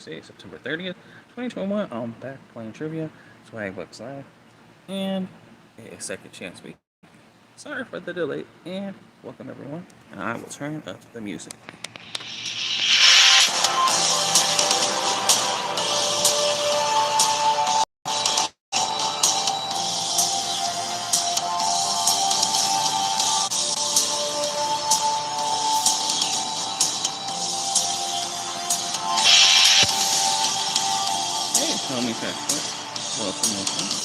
Thursday, September 30th, 2021. I'm back playing trivia, Swagbucks Live, and a second chance week. Sorry for the delay, and welcome everyone. And I will turn up the music. Hey, tell me Jackpot. Welcome.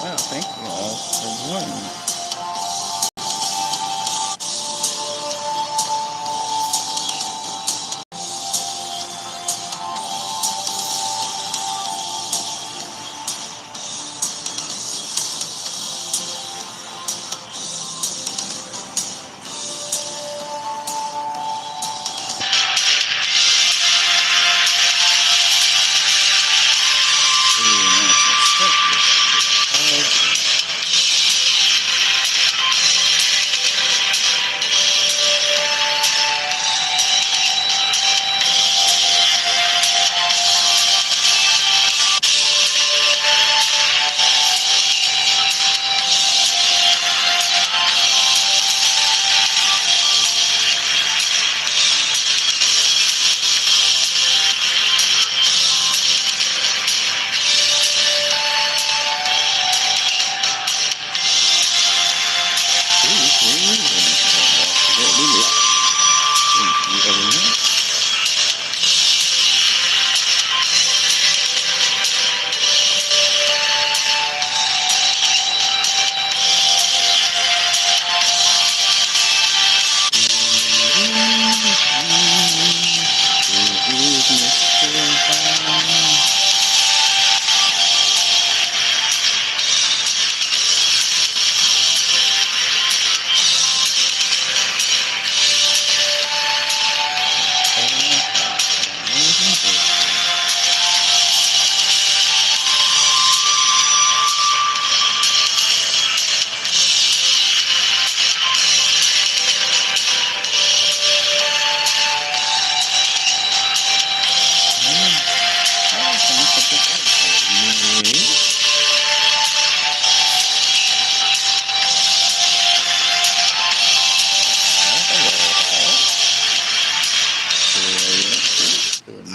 Wow, thank you all for joining.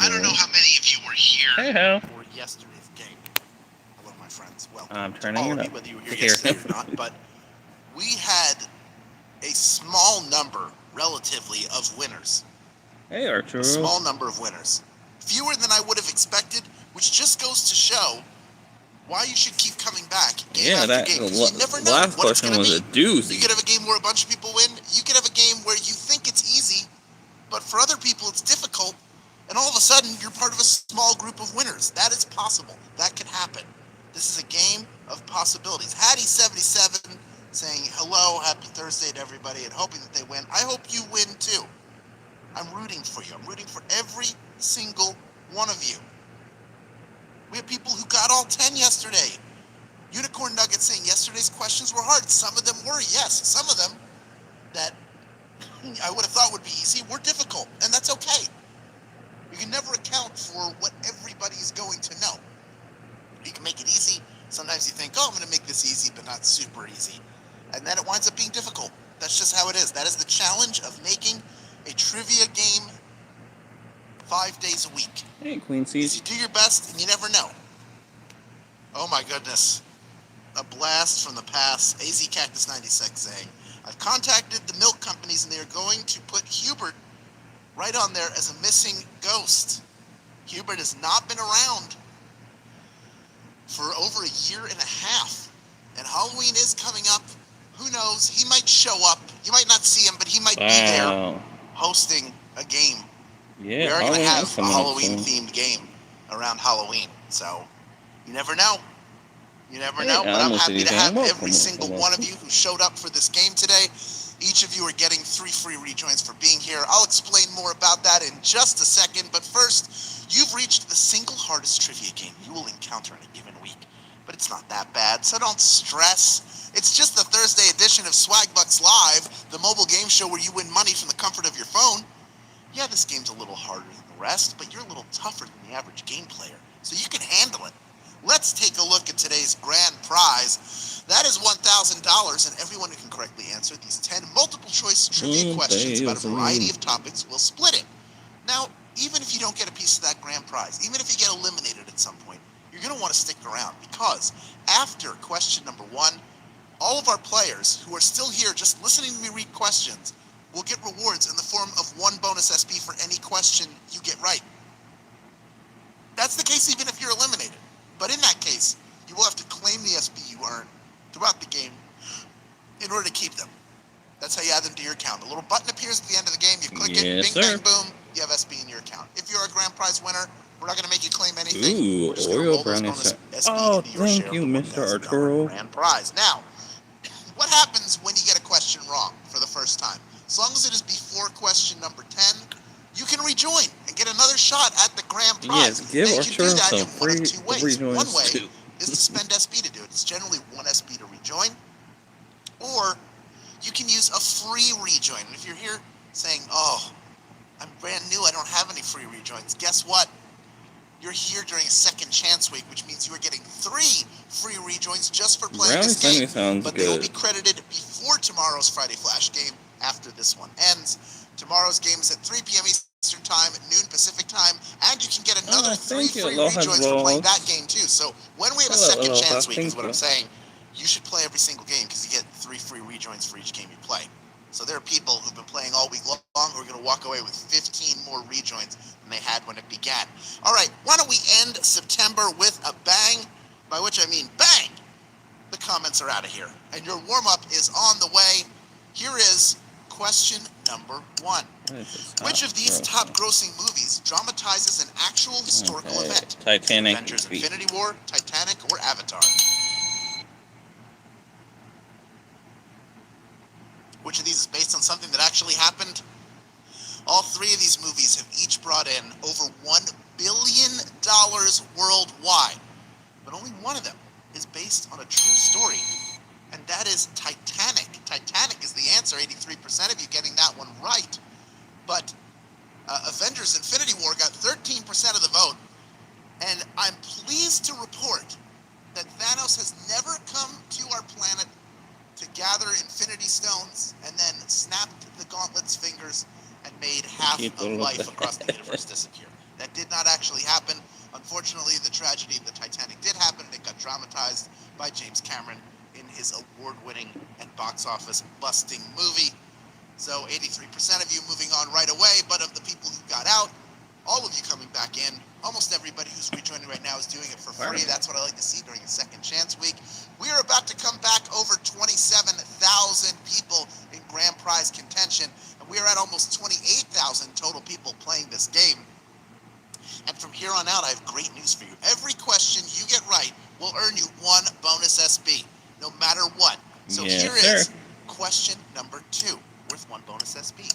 I don't know how many of you were here Hey, how? for yesterday's game. Hello, my friends. Welcome I'm to turning all it of you, up. whether you were To here hear yesterday it. or not. But we had a small number, relatively, of winners. Hey, Arturo. A small number of winners. Fewer than I would have expected, which just goes to show why you should keep coming back game after game. You never know last what it's question going to was be. a doozy. You could have a game where a bunch of people win. You could have a game where you think it's easy, but for other people it's difficult. And all of a sudden, you're part of a small group of winners. That is possible. That can happen. This is a game of possibilities. Hattie77 saying hello, happy Thursday to everybody, and hoping that they win. I hope you win too. I'm rooting for you. I'm rooting for every single one of you. We have people who got all 10 yesterday. Unicorn Nugget saying yesterday's questions were hard. Some of them were, yes. Some of them that I would have thought would be easy were difficult, and that's okay. You can never account for what everybody's going to know. You can make it easy. Sometimes you think, oh, I'm going to make this easy, but not super easy. And then it winds up being difficult. That's just how it is. That is the challenge of making a trivia game 5 days a week. Hey, Queen Because Siege. you do your best and you never know. Oh my goodness. A blast from the past. AZ Cactus 96 saying, I've contacted the milk companies and they are going to put Hubert right on there as a missing ghost. Hubert has not been around for over a year and a half. And Halloween is coming up. Who knows? He might show up. You might not see him, but he might be there hosting a game. Yeah, We are going to Halloween have is a coming up soon. Halloween-themed game around Halloween. So, you never know. You never Hey, know, but I'm Alamo happy City to gang, have welcome, every single welcome, one of welcome. you who showed up for this game today. Each of you are getting 3 free rejoins for being here. I'll explain more about that in just a second, but first, you've reached the single hardest trivia game you will encounter in a given week. But it's not that bad, so don't stress. It's just the Thursday edition of Swagbucks Live, the mobile game show where you win money from the comfort of your phone. Yeah, this game's a little harder than the rest, but you're a little tougher than the average game player, so you can handle it. Let's take a look at today's grand prize. That is $1,000, and everyone who can correctly answer these 10 multiple-choice trivia questions about a variety of topics will split it. Now, even if you don't get a piece of that grand prize, even if you get eliminated at some point, you're going to want to stick around, because after question number 1, all of our players who are still here just listening to me read questions will get rewards in the form of 1 bonus SP for any question you get right. That's the case even if you're eliminated. But in that case, you will have to claim the SP you earn throughout the game in order to keep them. That's how you add them to your account. A little button appears at the end of the game. You click it, Yes, bing, sir. bang, boom, you have SP in your account. If you're a grand prize winner, we're not going to make you claim anything. Ooh, We're just going to Oreo roll those brownie bonus set. SP Oh, into your thank share you, of the Mr. $1,000 Arturo. grand prize. Now, what happens when you get a question wrong for the first time? As long as it is before question number 10, you can rejoin and get another shot at the grand prize. Yes, give Now, you can do Arturo that some in one of free 2 ways. rejoins One way too. is to spend SP to do it. It's generally 1 SP to rejoin. Or you can use a free rejoin. And if you're here saying, oh, I'm brand new, I don't have any free rejoins, guess what? You're here during a second chance week, which means you are getting 3 free rejoins just for playing Brownie this game. sounds But they will good. be credited before tomorrow's Friday Flash game after this one ends. Tomorrow's game is at 3 p.m. Eastern Time, noon Pacific Time, and you can get another 3 thank you, free Aloha rejoins for playing that Vlogs. game too. So when we have a Hello, second Aloha, chance week, is thank what you. I'm saying, you should play every single game because you get 3 free rejoins for each game you play. So there are people who've been playing all week long who are going to walk away with 15 more rejoins than they had when it began. All right, why don't we end September with a bang, by which I mean bang. The comments are out of here, and your warm-up is on the way. Here is question number 1. Which of these top-grossing movies dramatizes an actual historical event? Titanic, Avengers Infinity War, Titanic, or Avatar? Which of these is based on something that actually happened? All 3 of these movies have each brought in over $1 billion worldwide. But only one of them is based on a true story, and that is Titanic. Titanic is the answer, 83% of you getting that one right. But Avengers Infinity War got 13% of the vote, and I'm pleased to report that Thanos has never come to our planet to gather Infinity Stones and then snapped the Gauntlet's fingers and made half of life across the universe disappear. That did not actually happen. Unfortunately, the tragedy of the Titanic did happen, and it got dramatized by James Cameron in his award-winning and box office busting movie. So 83% of you moving on right away, but of the people who got out, all of you coming back in, almost everybody who's rejoining right now is doing it for free. That's what I like to see during a second chance week. We are about to come back over 27,000 people in grand prize contention, and we are at almost 28,000 total people playing this game. And from here on out, I have great news for you. Every question you get right will earn you 1 bonus SB, no matter what. So here is question number 2, worth 1 bonus SB.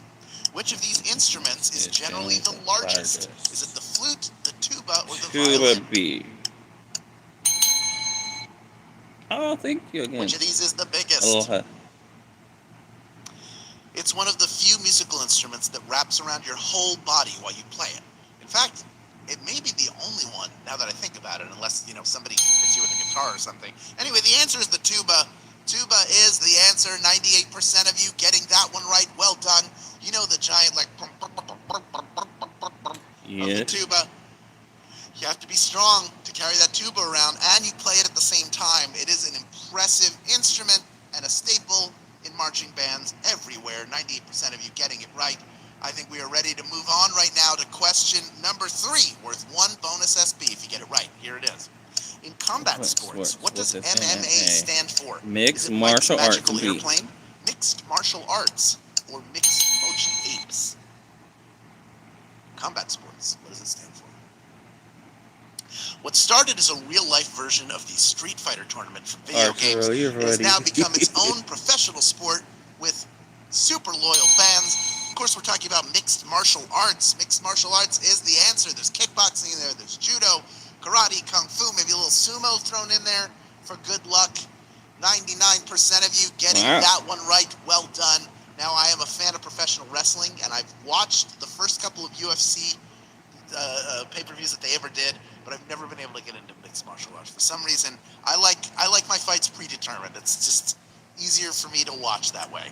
Which of these instruments is generally the largest? Is it the flute, the tuba, or the violin? Tuba B. Oh, thank you again. Which of these is the biggest? Aloha. It's one of the few musical instruments that wraps around your whole body while you play it. In fact, it may be the only one, now that I think about it, unless, somebody hits you with a guitar or something. Anyway, the answer is the tuba. Tuba is the answer. 98% of you getting that one right. Well done. You know the giant, of the Yes. tuba. You have to be strong to carry that tuba around, and you play it at the same time. It is an impressive instrument and a staple in marching bands everywhere. 98% of you getting it right. I think we are ready to move on right now to question number 3, worth 1 bonus SB if you get it right. Here it is. In combat sports, what does MMA stand for? Mixed Is it Mike's martial arts. Magical Airplane, Mixed Martial Arts, or Mixed Motion Apes? Combat sports, what does it stand for? What started as a real-life version of the Street Fighter tournament from video games has now become its own professional sport with super loyal fans. Of course, we're talking about mixed martial arts. Mixed martial arts is the answer. There's kickboxing in there, there's judo, karate, kung fu, maybe a little sumo thrown in there for good luck. 99% of you getting that one right. Well done. Now, I am a fan of professional wrestling, and I've watched the first couple of UFC pay-per-views that they ever did, but I've never been able to get into mixed martial arts. For some reason, I like my fights predetermined. It's just easier for me to watch that way.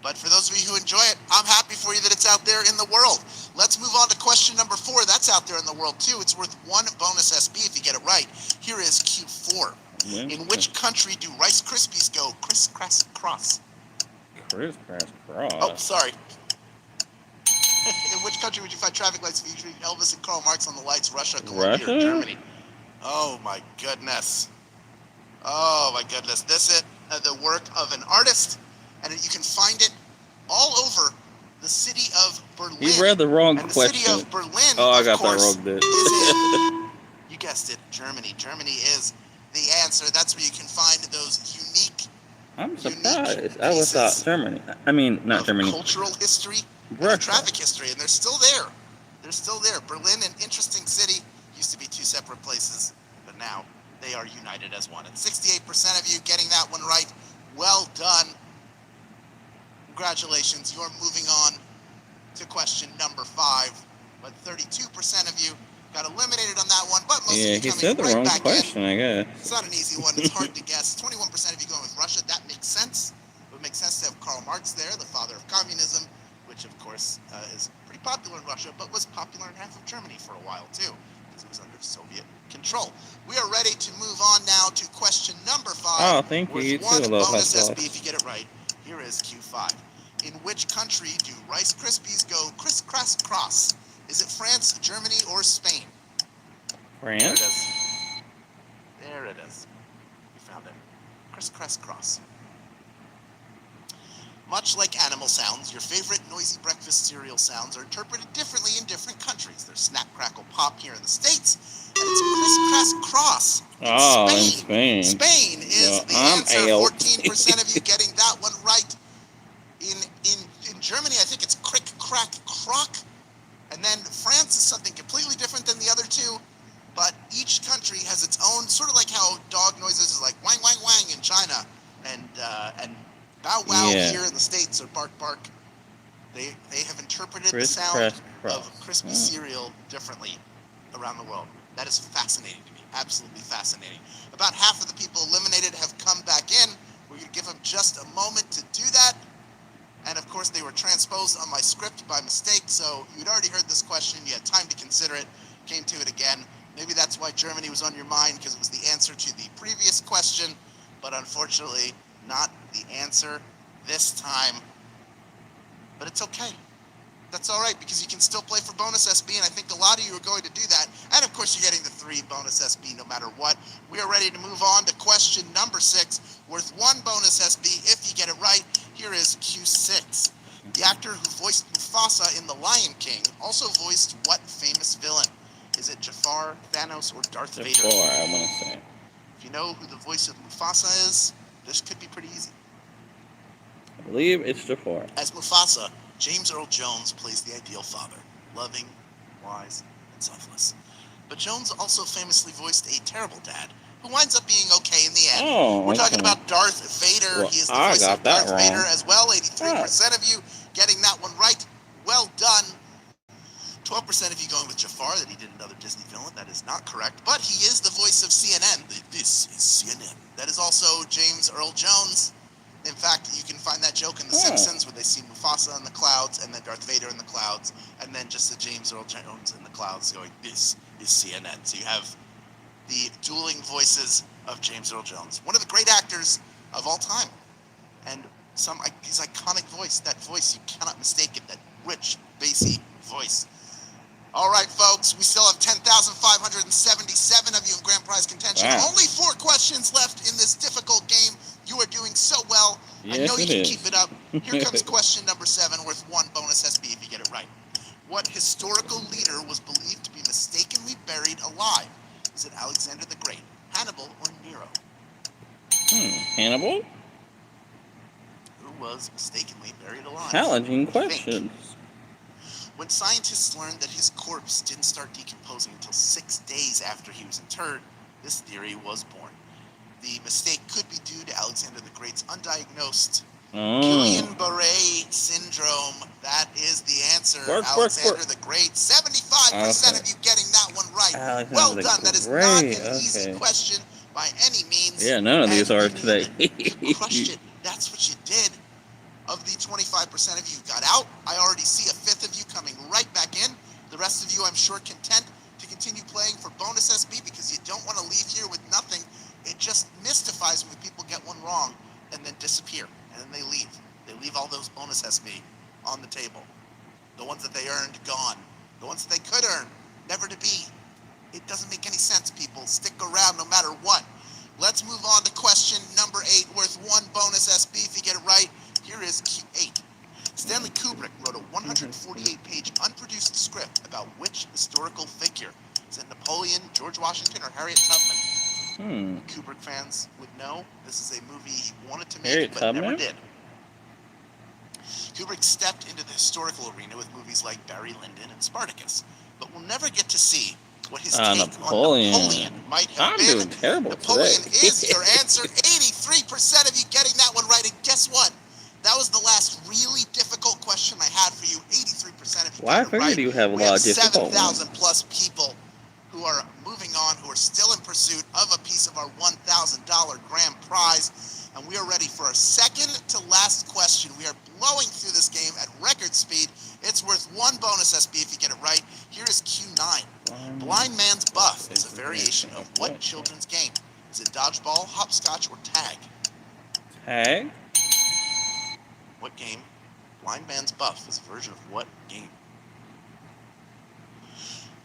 But for those of you who enjoy it, I'm happy for you that it's out there in the world. Let's move on to question number 4. That's out there in the world, too. It's worth 1 bonus SB if you get it right. Here is Q4. In which country do Rice Krispies go criss-cross cross? Criss-cross cross? Oh, sorry. In which country would you find traffic lights featuring Elvis and Karl Marx on the lights? Russia, Colombia, or Germany? Oh, my goodness. Oh, my goodness. This is the work of an artist, and you can find it all over the city of Berlin. He read the wrong and the question. City of Berlin, oh, I got of course, that wrong bit. You guessed it, Germany. Germany is the answer. That's where you can find those unique. I'm surprised. I would thought Germany. I mean, not Germany. Cultural history, Russia. and traffic history, and they're still there. They're still there. Berlin, an interesting city, used to be 2 separate places, but now they are united as one. And 68% of you getting that one right. Well done. Congratulations. You are moving on to question number 5. But 32% of you got eliminated on that one. But most of you he coming said the right wrong back question, in. I guess. It's not an easy one. It's hard to guess. 21% of you going with Russia. That makes sense. It would make sense to have Karl Marx there, the father of communism, which, of course, is pretty popular in Russia, but was popular in half of Germany for a while, too, because it was under Soviet control. We are ready to move on now to question number 5. Oh, thank you. You too, one love bonus hot SB if you get it right. Here is Q5. In which country do Rice Krispies go criss-cross cross? Is it France, Germany, or Spain? France? There it is. There it is. You found it. Criss-cross cross. Much like animal sounds, your favorite noisy breakfast cereal sounds are interpreted differently in different countries. There's snap, crackle, pop here in the States, and it's criss-cross cross in Spain. Spain is the answer. 14% of you getting that one right. In Germany, I think it's crick, crack, crock. And then France is something completely different than the other two. But each country has its own, sort of like how dog noises is like wang, wang, wang in China. And bow wow here in the States, or bark bark. They have interpreted the sound of crispy cereal differently around the world. That is fascinating to me. Absolutely fascinating. About half of the people eliminated have come back in. We're going to give them just a moment to do that. And of course, they were transposed on my script by mistake. So you'd already heard this question. You had time to consider it. Came to it again. Maybe that's why Germany was on your mind, because it was the answer to the previous question. But unfortunately, not the answer this time. But it's okay. That's all right, because you can still play for bonus SB, and I think a lot of you are going to do that. And of course, you're getting the 3 bonus SB no matter what. We are ready to move on to question number 6, worth 1 bonus SB if you get it right. Here is Q6. The actor who voiced Mufasa in The Lion King also voiced what famous villain? Is it Jafar, Thanos, or Darth Vader? Jafar, I want to say. If you know who the voice of Mufasa is, this could be pretty easy. I believe it's Jafar. As Mufasa, James Earl Jones plays the ideal father, loving, wise, and selfless. But Jones also famously voiced a terrible dad, who winds up being okay in the end. We're talking about Darth Vader. Well, he is the voice of Darth Vader as well. 83% of you getting that one right. Well done. 12% of you going with Jafar, that he did another Disney villain. That is not correct. But he is the voice of CNN. This is CNN. That is also James Earl Jones. In fact, you can find that joke in The Simpsons where they see Mufasa in the clouds and then Darth Vader in the clouds and then just the James Earl Jones in the clouds going, "This is CNN." So you have the dueling voices of James Earl Jones, one of the great actors of all time. And his iconic voice, that voice, you cannot mistake it, that rich, bassy voice. All right, folks, we still have 10,577 of you in grand prize contention. Wow. Only 4 questions left in this difficult game. You are doing so well. Yes, I know you can is. keep it up. Here comes question number 7, worth 1 bonus SB if you get it right. What historical leader was believed to be mistakenly buried alive? Is it Alexander the Great, Hannibal, or Nero? Hannibal? Who was mistakenly buried alive? Challenging questions. When scientists learned that his corpse didn't start decomposing until 6 days after he was interred, this theory was born. The mistake could be due to Alexander the Great's undiagnosed Guillain-Barré syndrome. That is the answer. Alexander the Great. 75% of you getting that one right. Alexander well done. That is not an easy question by any means. Yeah, none of these are today. You crushed it. That's what you did. Of the 25% of you who got out, I already see a fifth of you coming right back in. The rest of you, I'm sure, content to continue playing for bonus SB because you don't want to leave here with nothing. It just mystifies me when people get one wrong and then disappear, and then they leave. They leave all those bonus SB on the table. The ones that they earned, gone. The ones that they could earn, never to be. It doesn't make any sense, people. Stick around no matter what. Let's move on to question number 8, worth 1 bonus SB if you get it right. Here is Q8. Stanley Kubrick wrote a 148-page unproduced script about which historical figure? Is it Napoleon, George Washington, or Harriet Tubman? Kubrick fans would know this is a movie he wanted to make but never did. Kubrick stepped into the historical arena with movies like Barry Lyndon and Spartacus, but we'll never get to see what his take on Napoleon might have been. Doing terrible Napoleon today. is your answer. 83% of you getting that one right, and guess what? That was the last really difficult question I had for you. 83% of you got it right. Well, I figured you have a lot of difficult ones. 7,000 plus people who are moving on, who are still in pursuit of a piece of our $1,000 grand prize. And we are ready for our second to last question. We are blowing through this game at record speed. It's worth 1 bonus SB if you get it right. Here is Q9. Blind Man's Buff is a variation of what children's game? Is it dodgeball, hopscotch, or tag? Tag? What game? Blind Man's Buff is a version of what game?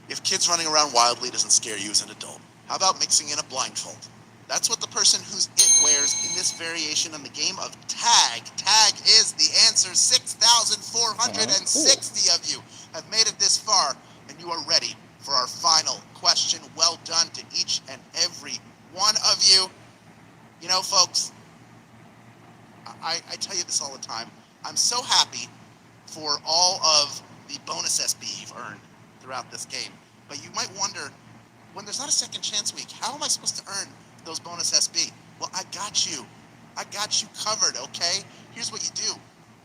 If kids running around wildly doesn't scare you as an adult, how about mixing in a blindfold? That's what the person whose it wears in this variation on the game of tag. Tag is the answer. 6,460 of you have made it this far, and you are ready for our final question. Well done to each and every one of you. You know, folks, I tell you this all the time. I'm so happy for all of the bonus SB you've earned throughout this game. But you might wonder, when there's not a second chance week, how am I supposed to earn those bonus SB? Well, I got you. I got you covered, okay? Here's what you do.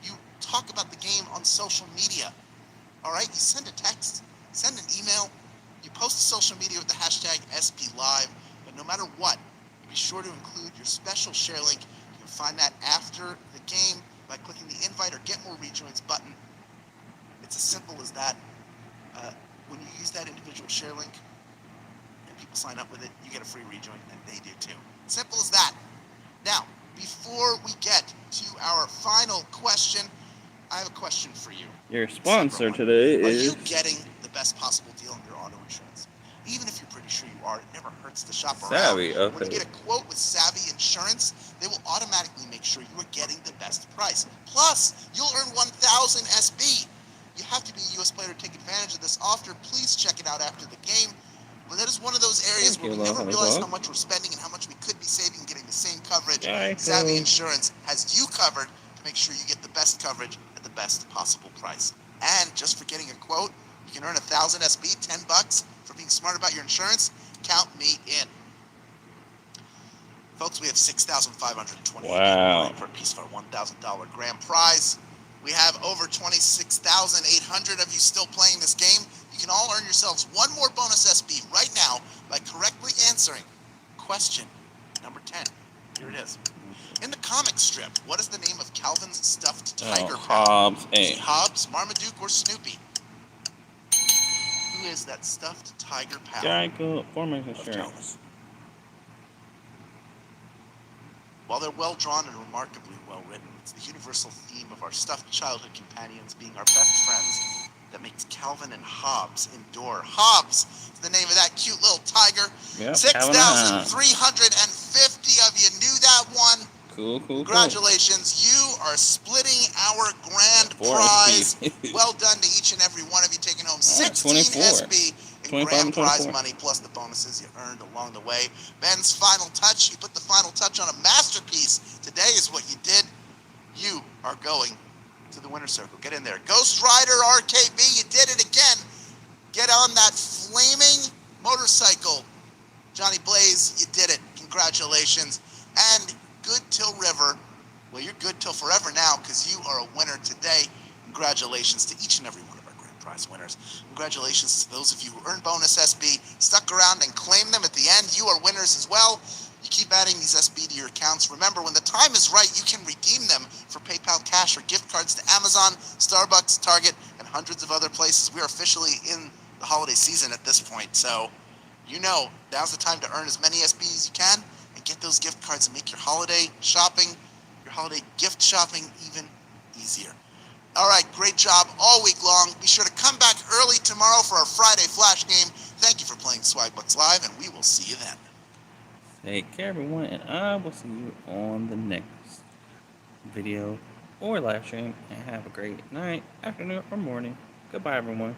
You talk about the game on social media, all right? You send a text, send an email, you post to social media with the hashtag SBLive, but no matter what, be sure to include your special share link. You can find that after the game by clicking the invite or get more rejoins button. It's as simple as that. When you use that individual share link and people sign up with it, you get a free rejoin, and they do too. Simple as that. Now, before we get to our final question, I have a question for you. Your sponsor today is... Are you getting the best possible deal on your auto insurance? Even if you're pretty sure you are, it never hurts to shop around. Savvy, okay. When you get a quote with Savvy Insurance, they will automatically make sure you are getting the best price. Plus, you'll earn 1,000 SB. You have to be a U.S. player to take advantage of this offer. Please check it out after the game. But that is one of those areas where we never realize how much we're spending and how much we could be saving getting the same coverage. Savvy Insurance has you covered to make sure you get the best coverage at the best possible price. And just for getting a quote, you can earn 1,000 SB, $10 for being smart about your insurance. Count me in. Folks, we have 6,520 for a piece of our $1,000 grand prize. We have over 26,800 of you still playing this game. You can all earn yourselves one more bonus SB right now by correctly answering question number 10. Here it is. In the comic strip, what is the name of Calvin's stuffed Oh, tiger pal? Hobbs. Is Hey, it Hobbs, Marmaduke, or Snoopy? Who is that stuffed tiger pal Geico Farmers of Calvin? Insurance. While they're well drawn and remarkably well written, it's the universal theme of our stuffed childhood companions being our best friends that makes Calvin and Hobbs endure. Hobbs is the name of that cute little tiger. Yep, Calvin and 6,350 of you knew that one. Cool. Congratulations, you are splitting our grand Four prize. SBs. Well done to each and every one of you, taking home Alright, 16 24. SB in 25 grand and prize 24. money, plus the bonuses you earned along the way. Ben's final touch, you put the final touch on a masterpiece. Today is what you did. You are going to the winner's circle. Get in there. Ghost Rider RKB, you did it again. Get on that flaming motorcycle. Johnny Blaze, you did it. Congratulations. And Good Till River, well, you're good till forever now because you are a winner today. Congratulations to each and every one of our grand prize winners. Congratulations to those of you who earned bonus SB, stuck around and claimed them at the end. You are winners as well. You keep adding these SB to your accounts. Remember, when the time is right, you can redeem them for PayPal cash or gift cards to Amazon, Starbucks, Target, and hundreds of other places. We are officially in the holiday season at this point, so you know now's the time to earn as many SB as you can and get those gift cards and make your holiday shopping, your holiday gift shopping even easier. All right, great job all week long. Be sure to come back early tomorrow for our Friday Flash game. Thank you for playing Swagbucks Live, and we will see you then. Take care, everyone, and I will see you on the next video or live stream. And have a great night, afternoon, or morning. Goodbye, everyone.